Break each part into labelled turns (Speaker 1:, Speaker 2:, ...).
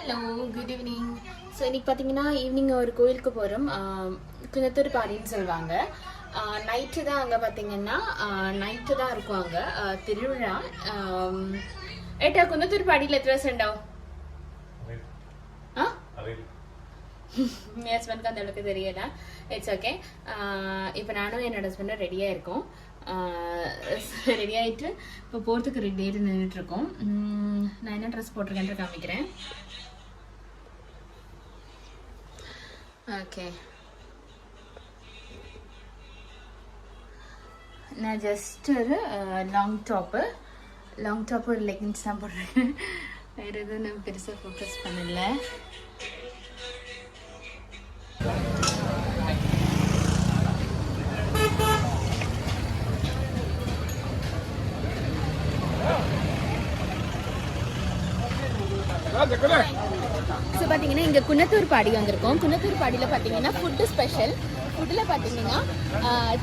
Speaker 1: Hello, good evening. So இன்றைக்கி பார்த்தீங்கன்னா evening ஒரு கோயிலுக்கு போகிறோம். குணத்தூர் பாடின்னு சொல்லுவாங்க. நைட்டு தான் அங்கே பார்த்தீங்கன்னா நைட்டு தான் இருக்கும் அங்கே திருவிழா. ஏட்டா குணத்தூர் பாடியில் எத்தனை வருஷம் ഉണ്ടാവും? என் ஹஸ்பண்ட்க்கு அந்த அளவுக்கு தெரியல. It's okay. இப்போ நானும் என்னோட ஹஸ்பண்டும் ரெடியாக இருக்கோம். ரெடி ஆகிட்டு இப்போ போகிறதுக்கு ரெடி ஆகிட்டு நின்றுட்டுருக்கோம். நான் என்ன ட்ரெஸ் போட்டிருக்கேன்ட்டு காமிக்கிறேன். ஓகே, நான் ஜஸ்ட் ஒரு லாங் டாப்பு ஒரு லெகின்ஸ் தான் போட்டிருக்கேன். வேறு எதுவும் நான் பெருசாக ஃபோக்கஸ் பண்ணல. ஸோ பார்த்தீங்கன்னா இங்கே குணத்தூர் பாடி வந்திருக்கோம். குணத்தூர் பாடியில் பார்த்தீங்கன்னா ஃபுட்டு ஸ்பெஷல். ஃபுட்டில் பார்த்தீங்கன்னா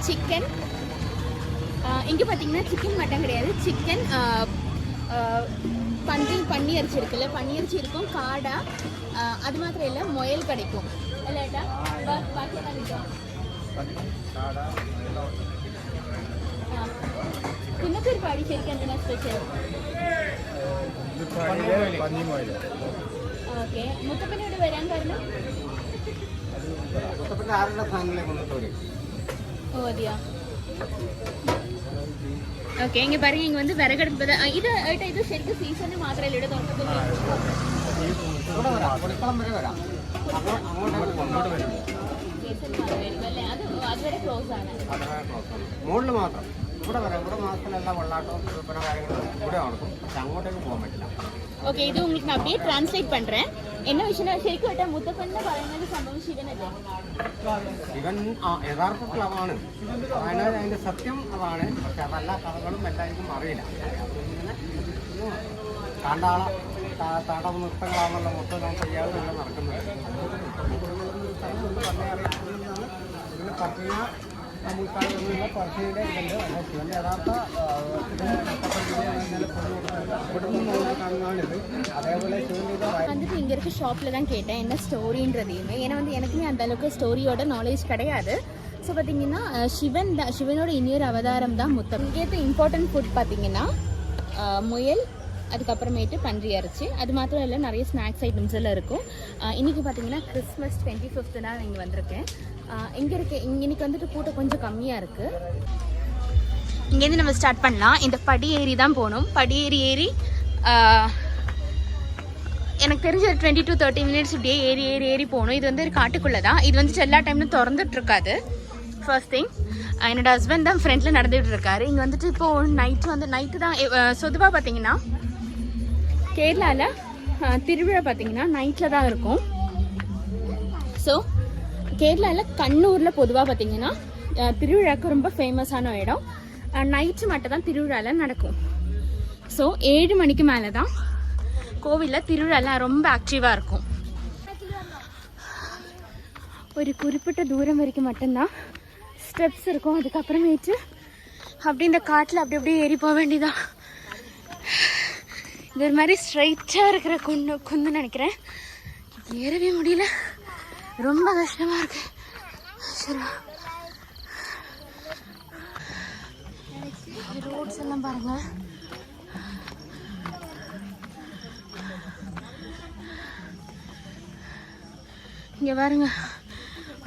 Speaker 1: சிக்கன், இங்கே பார்த்தீங்கன்னா சிக்கன் மட்டன் கிடையாது, சிக்கன் பன்னி அரிசி இருக்குல்ல, பன்னி அரிசி இருக்கும், காடை, அது மாத்திரம் இல்லை முயல் கிடைக்கும். இல்லைட்டா பாக்கி குணத்தூர் பாடி ശരിക്കും എന്തിനാ സ്പെഷ്യൽ? ഓക്കെ, മുത്തപ്പനോട് വരാൻ കാരണം? ஓ அதியா. ஓகே, இங்கே பாருங்க, இங்கே வந்து விறகடுப்பு தான். இது இது ശരിക്കും സീസണ് മാത്രമല്ല ഇവിടെ തുറക്കത്തുള്ളൂ. അതുവരെ ക്ലോസ് ആണ്. മുകളിൽ മാത്രം ഇവിടെ വരാം. ഇവിടെ മാസത്തിലെല്ലാം വെള്ളാട്ടവും വിൽപ്പന കാര്യങ്ങളും ഇവിടെ നടക്കും. പക്ഷെ അങ്ങോട്ടേക്ക് പോകാൻ പറ്റില്ല. ஓகே, இது உங்களுக்கு நான் அப்படியே டிரான்ஸ்லேட் பண்ணுறேன். என்ன விஷயம் ശരിക്കും കേട്ടാ മുത്തപ്പൻ പറയുന്നത് സംഭവം ശിവനല്ലേ? ശിവൻ യഥാർത്ഥത്തിൽ അതാണ്, അതായത് അതിൻ്റെ സത്യം അതാണ്. പക്ഷെ അതല്ല കഥകളും എല്ലാവർക്കും അറിയില്ല. കാണ്ടാള തടവ് നൃത്തങ്ങളാണല്ലോ മൊത്തം നമുക്ക് ചെയ്യാതെ തന്നെ നടക്കുന്നത്. ഇതിൽ പട്ടിക നമുക്കാണെന്നുള്ള പട്ടിയുടെ ഇതുണ്ട്. അപ്പോൾ ശിവൻ്റെ യഥാർത്ഥ வந்துட்டு இங்கே இருக்க ஷாப்பில் தான் கேட்டேன் என்ன ஸ்டோரின்றதையுமே. ஏன்னா வந்து எனக்குமே அந்த அளவுக்கு ஸ்டோரியோட நாலேஜ் கிடையாது. ஸோ பார்த்தீங்கன்னா சிவனோட இன்னொரு அவதாரம் தான் முத்தம். இங்கேருந்து இம்பார்ட்டன்ட் ஃபுட் பார்த்தீங்கன்னா முயல், அதுக்கப்புறமேட்டு பன்றி அரிசி, அது மாத்திரம் இல்லை நிறைய ஸ்நாக்ஸ் ஐட்டம்ஸ் எல்லாம் இருக்கும். இன்றைக்கி பார்த்தீங்கன்னா கிறிஸ்மஸ் 25th நான் இங்கே வந்திருக்கேன். இன்னைக்கு வந்துட்டு கூட்டம் கொஞ்சம் கம்மியாக இருக்குது. இங்கேருந்து நம்ம ஸ்டார்ட் பண்ணலாம். இந்த படி ஏறி தான் போகணும். படி ஏறி எனக்கு தெரிஞ்ச ஒரு 20 to 30 minutes இப்படியே ஏறி போகணும். இது வந்து ஒரு காட்டுக்குள்ளே தான். இது வந்துட்டு எல்லா டைம்லும் திறந்துட்டுருக்காது. ஃபர்ஸ்ட் திங், என்னோட ஹஸ்பண்ட் தான் ஃப்ரெண்டில் நடந்துகிட்டு இருக்காரு. இங்கே வந்துட்டு இப்போது நைட்டு தான். சொதுவாக பார்த்தீங்கன்னா கேரளாவில் திருவிழா பார்த்தீங்கன்னா நைட்டில் தான் இருக்கும். ஸோ கேரளாவில் கண்ணூரில் பொதுவாக பார்த்தீங்கன்னா திருவிழாவுக்கு ரொம்ப ஃபேமஸான இடம். நைட்டு மட்டும் தான் திருவிழாவில் நடக்கும். ஸோ 7 மணிக்கு மேலே தான் கோவிலில் திருவிழாலாம் ரொம்ப ஆக்டிவாக இருக்கும். ஒரு குறிப்பிட்ட தூரம் வரைக்கும் மட்டும்தான் ஸ்டெப்ஸ் இருக்கும். அதுக்கப்புறமேட்டு அப்படி இந்த காட்டில் அப்படியே ஏறி போக வேண்டியதான். இது ஒரு மாதிரி ஸ்ட்ரைட்டாக இருக்கிற குந்து நினைக்கிறேன். ஏறவே முடியல, ரொம்ப கஷ்டமாக இருக்கு. சரி, ரோட்ஸ் எல்லாம் பாருங்க. இங்கே பாருங்க,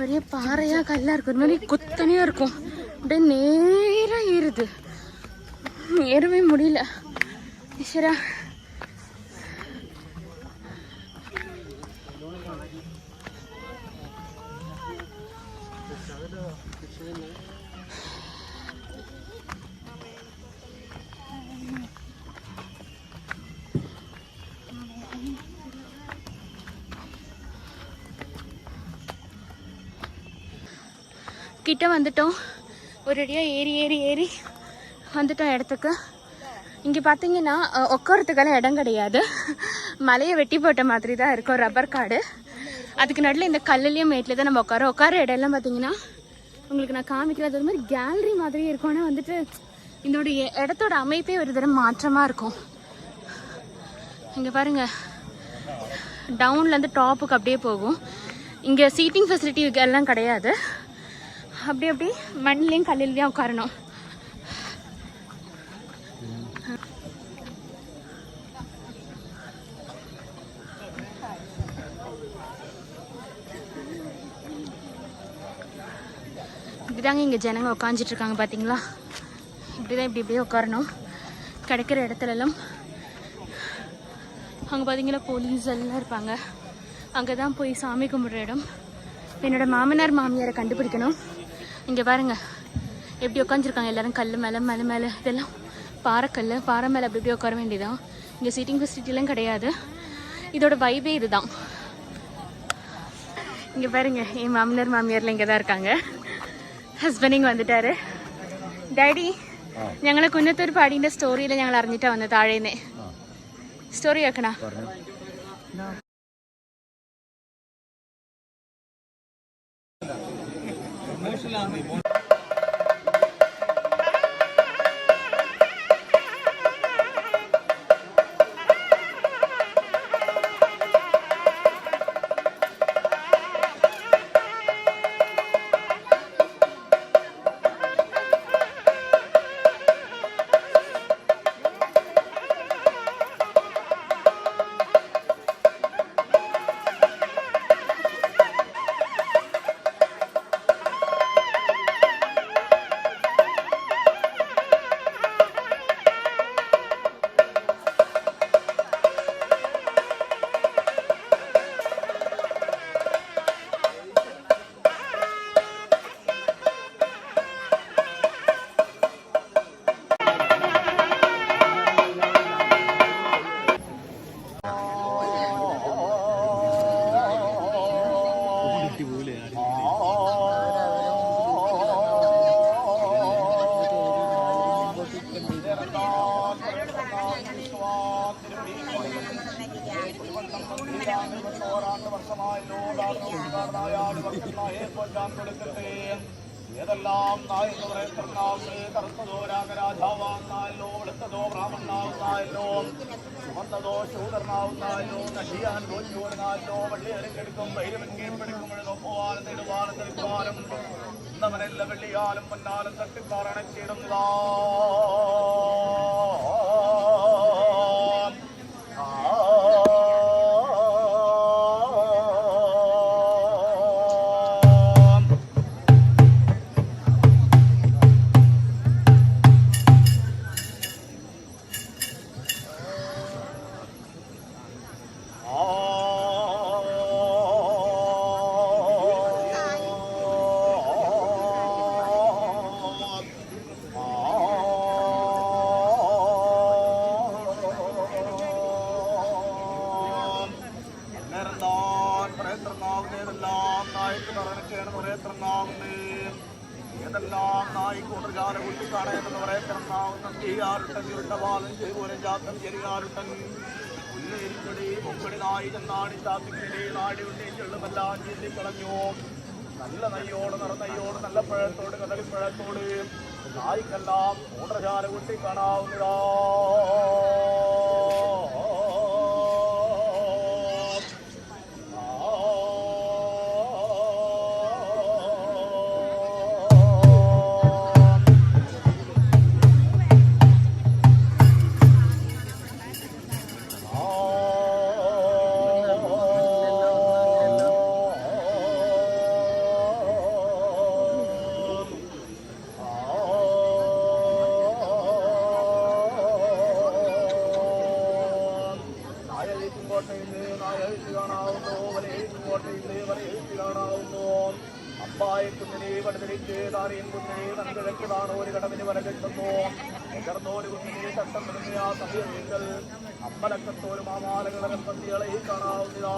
Speaker 1: ஒரே பாறையாக கல்லாக இருக்கு. ஒரு மாதிரி குத்தனையாக இருக்கும். அப்படியே நேராக ஏறுது, ஏறவே முடியல. ஈஸ்வரா, கிட்ட வந்துட்டோம். ஒரேடியாக ஏறி வந்துட்டோம் இடத்துக்கு. இங்கே பார்த்தீங்கன்னா உட்காரத்துக்கெல்லாம் இடம் கிடையாது. மலையை வெட்டி போட்ட மாதிரி தான் இருக்கும், ரப்பர் காடு. அதுக்கு நடுவில் இந்த கல்லுலேயும் மேட்டில் தான் நம்ம உட்கார இடம்லாம் பார்த்தீங்கன்னா உங்களுக்கு நான் காமிக்கிறது ஒரு மாதிரி கேலரி மாதிரியே இருக்கும். ஆனால் வந்துட்டு இதோடைய இடத்தோட அமைப்பே ஒரு தடவை மாற்றமாக இருக்கும். இங்கே பாருங்கள், டவுன்லேருந்து டாப்புக்கு அப்படியே போகும். இங்கே சீட்டிங் ஃபெசிலிட்டி எல்லாம் கிடையாது. அப்படி மண்ணிலையும் கல்லுலையும் உட்காரணும். இப்படிதாங்க இங்கே ஜனங்க உட்காந்துட்டு இருக்காங்க பார்த்தீங்களா. இப்படிதான் இப்படியே உட்காரணும். கிடைக்கிற இடத்துலலாம் அங்கே பார்த்தீங்களா போலீஸ் எல்லாம் இருப்பாங்க. அங்கே தான் போய் சாமி கும்பிட்ற இடம். என்னோட மாமனார் மாமியாரை கண்டுபிடிக்கணும். இங்கே பாருங்க எப்படி உட்காந்துருக்காங்க எல்லாரும். கல் மேலே இதெல்லாம் பாறைக்கல். பாறை மேலே அப்படி உட்கார வேண்டியதான். இங்கே சீட்டிங் ஃபெசிலிட்டிலாம் கிடையாது. இதோட வைபே இதுதான். இங்கே பாருங்க என் மாமனார் மாமியாரில் இங்கே தான் இருக்காங்க. ഹസ്ബൻഡിങ് വന്നിട്ടാറ്. ഡാഡി ഞങ്ങളെ കുന്നത്തൂർ പാടീൻ്റെ സ്റ്റോറിയിൽ ഞങ്ങൾ അറിഞ്ഞിട്ടാ വന്നത്. താഴേന്ന് സ്റ്റോറി കേൾക്കണ.
Speaker 2: ഏതെല്ലാം നായെന്ന് കറുത്തതോ രാഗരാജാവാന്നായല്ലോ, വെളുത്തതോ ബ്രാഹ്മണനാവുന്നായല്ലോ, ചുവന്നതോ ശൂദർനാവുന്നായല്ലോ, നശിയാൻ തോൽവിയോടുന്നായല്ലോ, വെള്ളിയരക്കെടുക്കും വൈരവൻകേം പിടിക്കുമ്പോഴും നെടുവാനും തെടുവാനും ഇന്നവനെല്ലാം വെള്ളിയാലും പൊന്നാലും തട്ടിപ്പാറണച്ചിടുന്നതാ. ഏതെല്ലാം നായിക്കൂട്ടർജാല കുട്ടിക്കാണയെന്ന് പറയപ്പെടുന്ന നന്ദിയാറുട്ടൻ ചെയ്പോലും ജാത്തം ചെറിയാറുട്ടൻ പുല്ലേരിച്ചടി മുമ്പടി നായി ചെന്നാടി ചാത്തിക്കിടെ നാടി ഉണ്ണി ചെള്ളുമെല്ലാം ചീന്തിക്കളഞ്ഞു. നല്ല നെയ്യോട് നിറനെയ്യോട് നല്ല പഴത്തോട് കദളിപ്പഴത്തോട് നായിക്കെല്ലാം കൂട്ടർജാല കുട്ടിക്കാണാവുന്നതാ. അമ്പായ കുന്നിനെ വടതിരിച്ച് താരയും കുന്നിനെ തനകിഴക്കിടാണ് ഒരു കടവിന് വര കെട്ടുന്നു. എകർന്നോര് കുന്നിനെ തട്ടം നിറഞ്ഞ ആ സമയങ്ങൾ അമ്പലക്കത്തോര് മാമാലകളെ പന്തികളെ കാണാവുന്നതാ.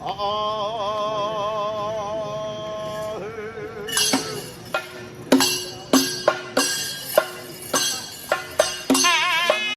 Speaker 2: ആ